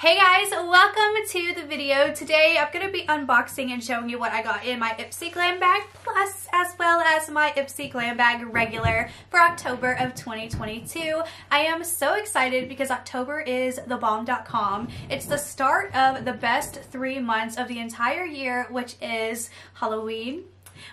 Hey guys, welcome to the video. Today I'm going to be unboxing and showing you what I got in my Ipsy Glam bag plus as well as my Ipsy Glam bag regular for October of 2022. I am so excited because October is thebomb.com. It's the start of the best 3 months of the entire year, which is Halloween.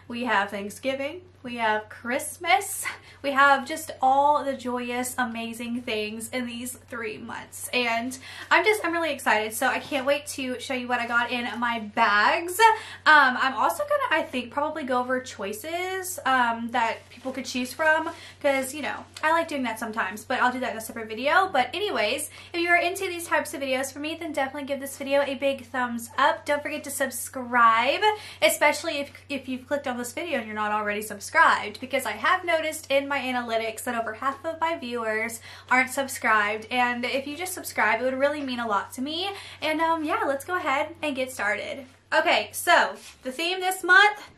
We have Thanksgiving, we have Christmas, we have just all the joyous, amazing things in these 3 months. And I'm really excited. So I can't wait to show you what I got in my bags. I'm also gonna, I think, probably go over choices that people could choose from, because, you know, I like doing that sometimes, but I'll do that in a separate video. But anyways, if you are into these types of videos for me, then definitely give this video a big thumbs up. Don't forget to subscribe, especially if you've clicked on this video and you're not already subscribed, because I have noticed in my analytics that over half of my viewers aren't subscribed, and if you just subscribe, it would really mean a lot to me. And yeah, let's go ahead and get started. Okay, so the theme this month,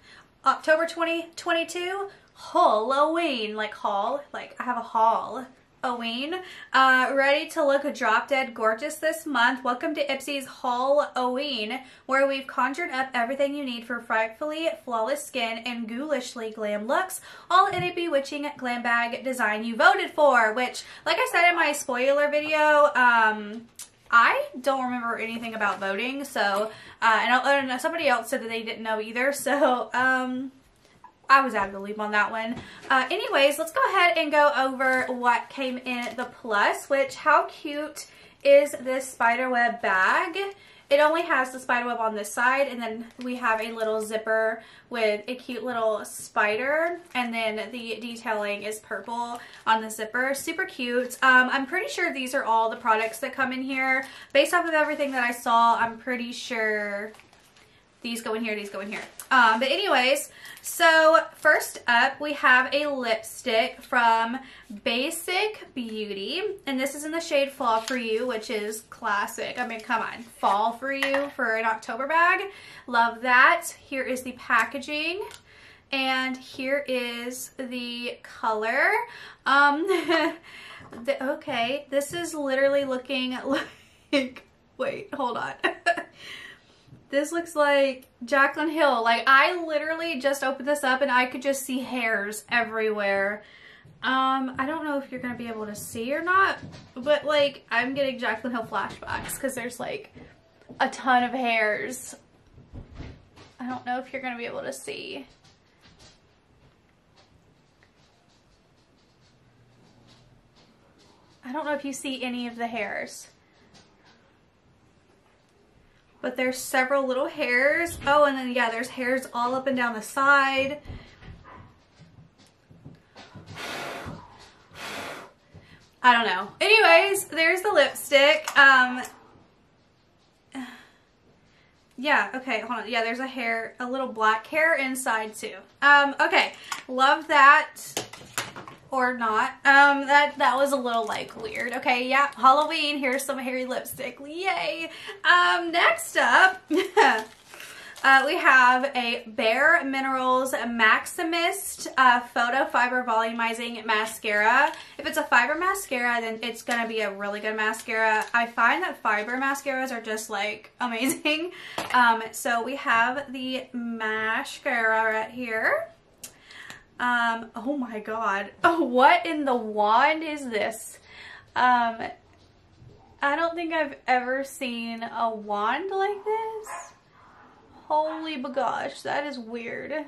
October 2022, Halloween, like haul, like I have a haul. Halloween, ready to look drop dead gorgeous this month. Welcome to Ipsy's Halloween, where we've conjured up everything you need for frightfully flawless skin and ghoulishly glam looks, all in a bewitching glam bag design you voted for, which, like I said in my spoiler video, I don't remember anything about voting, so, and somebody else said that they didn't know either, so, I was out of the loop on that one. Anyways, let's go ahead and go over what came in the plus, which, how cute is this spiderweb bag? It only has the spiderweb on this side, and then we have a little zipper with a cute little spider, and then the detailing is purple on the zipper. Super cute. I'm pretty sure these are all the products that come in here. Based off of everything that I saw, I'm pretty sure these go in here, these go in here. But anyways, so first up we have a lipstick from Basic Beauty, and this is in the shade Fall For You, which is classic. I mean, come on, fall for you for an October bag. Love that. Here is the packaging, and here is the color. Okay, this is literally looking like, wait, hold on. This looks like Jaclyn Hill. Like, I literally just opened this up and I could just see hairs everywhere. I don't know if you're going to be able to see or not, but like, I'm getting Jaclyn Hill flashbacks because there's like a ton of hairs. I don't know if you're going to be able to see. I don't know if you see any of the hairs. But there's several little hairs. Oh, and then, yeah, there's hairs all up and down the side. I don't know. Anyways, there's the lipstick. Yeah, okay, hold on. Yeah, there's a hair, a little black hair inside too. Okay, love that. Or not. That was a little like weird. Okay, yeah, Halloween. Here's some hairy lipstick. Yay. Next up, we have a Bare Minerals Maximist Photo Fiber Volumizing Mascara. If it's a fiber mascara, then it's gonna be a really good mascara. I find that fiber mascaras are just like amazing. So we have the mascara right here. Oh my god. Oh, what in the wand is this? I don't think I've ever seen a wand like this. Holy bagosh, that is weird.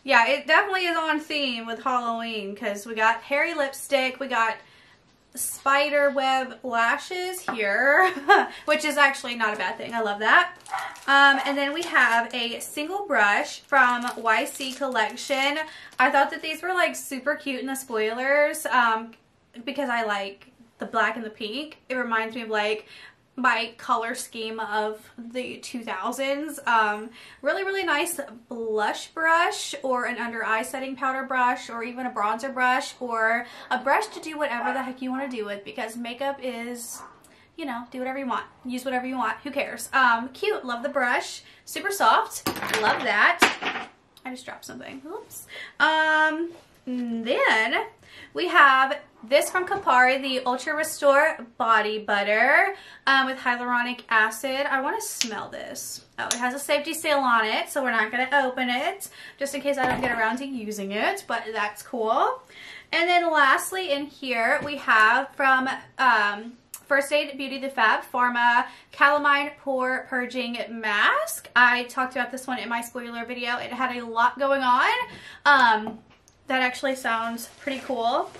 Yeah, it definitely is on theme with Halloween, because we got hairy lipstick, we got spider web lashes here, which is actually not a bad thing. I love that. And then we have a single brush from YC Collection. I thought that these were like super cute in the spoilers because I like the black and the pink. It reminds me of like my color scheme of the 2000s. Really, really nice blush brush, or an under eye setting powder brush, or even a bronzer brush, or a brush to do whatever the heck you want to do with, because makeup is, you know, do whatever you want. Use whatever you want. Who cares? Cute. Love the brush. Super soft. Love that. I just dropped something. Oops. Then We have this from Kapari, the Ultra Restore Body Butter with hyaluronic acid. I want to smell this. Oh, it has a safety seal on it, so we're not going to open it just in case I don't get around to using it, but that's cool. And then lastly in here we have from First Aid Beauty The Fab Pharma Calamine Pore Purging Mask. I talked about this one in my spoiler video. It had a lot going on. That actually sounds pretty cool.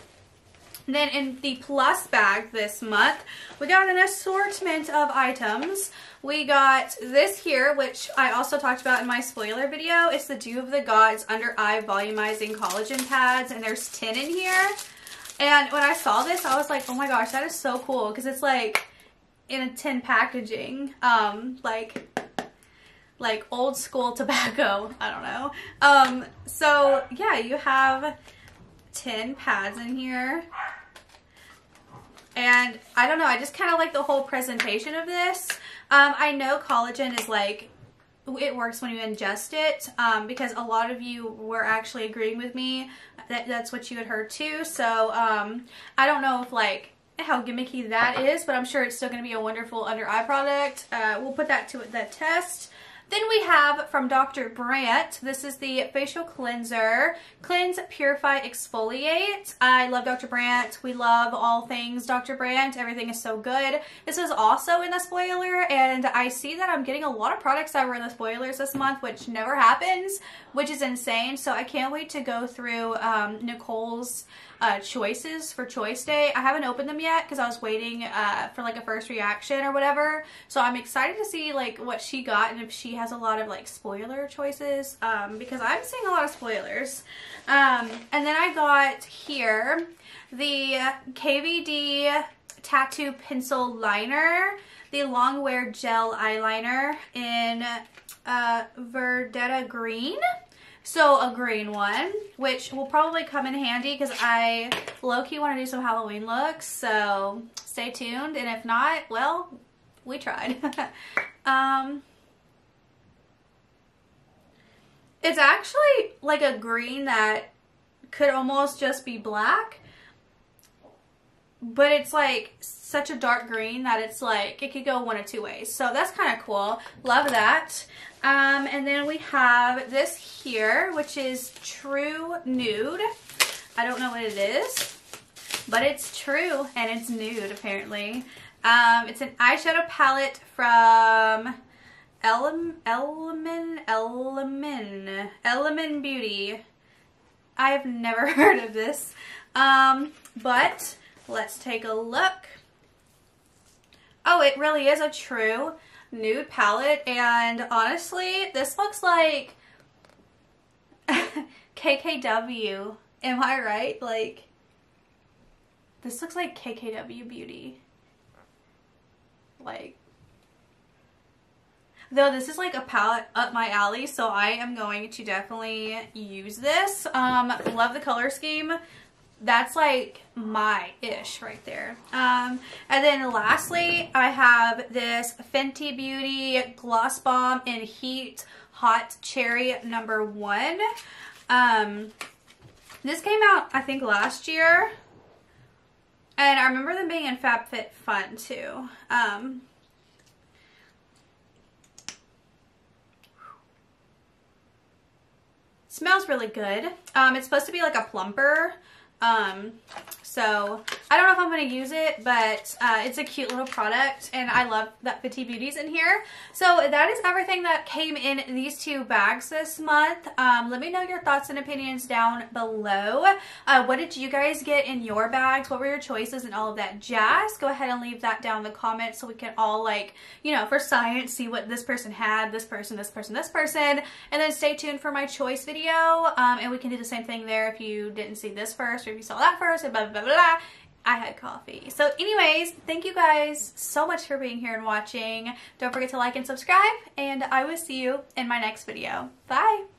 And then in the plus bag this month, we got an assortment of items. We got this here, which I also talked about in my spoiler video. It's the Dew of the Gods Under Eye Volumizing Collagen Pads, and there's 10 in here. And when I saw this, I was like, oh my gosh, that is so cool, because it's like in a tin packaging, like old school tobacco. I don't know. So yeah, you have 10 pads in here. And I don't know, I just kind of like the whole presentation of this. I know collagen is like, it works when you ingest it, because a lot of you were actually agreeing with me that that's what you had heard too. So I don't know if like how gimmicky that is, but I'm sure it's still going to be a wonderful under eye product. We'll put that to the test. Then we have from Dr. Brandt, this is the Facial Cleanser, Cleanse, Purify, Exfoliate. I love Dr. Brandt. We love all things Dr. Brandt. Everything is so good. This is also in the spoiler, and I see that I'm getting a lot of products that were in the spoilers this month, which never happens, which is insane. So I can't wait to go through Nicole's choices for Choice Day. I haven't opened them yet because I was waiting for like a first reaction or whatever. So I'm excited to see like what she got and if she has a lot of like spoiler choices, because I'm seeing a lot of spoilers. And then I got here the KVD Tattoo Pencil Liner, the Long Wear Gel Eyeliner in Verdetta Green. So a green one, which will probably come in handy because I low-key want to do some Halloween looks, so stay tuned. And if not, well, we tried. It's actually like a green that could almost just be black, but it's like such a dark green that it's like it could go one of two ways. So that's kind of cool. Love that. And then we have this here, which is True Nude. I don't know what it is, but it's true and it's nude apparently. It's an eyeshadow palette from Element Beauty. I have never heard of this, but let's take a look. Oh, it really is a true nude palette, and honestly, this looks like KKW. Am I right? Like, this looks like KKW Beauty. Like, though this is like a palette up my alley, so I am going to definitely use this. Love the color scheme. That's like my ish right there. And then lastly, I have this Fenty Beauty Gloss Bomb in Heat Hot Cherry number 1. This came out I think last year, and I remember them being in FabFitFun too. Smells really good. It's supposed to be like a plumper. So I don't know if I'm going to use it, but it's a cute little product, and I love that Fenty Beauty's in here. So that is everything that came in these 2 bags this month. Let me know your thoughts and opinions down below. What did you guys get in your bags? What were your choices and all of that jazz? Go ahead and leave that down in the comments so we can all, like, you know, for science, see what this person had, this person, this person, this person. And then stay tuned for my choice video, and we can do the same thing there if you didn't see this first or if you saw that first, and blah, blah, blah, blah. I had coffee. So anyways, thank you guys so much for being here and watching. Don't forget to like and subscribe, and I will see you in my next video. Bye!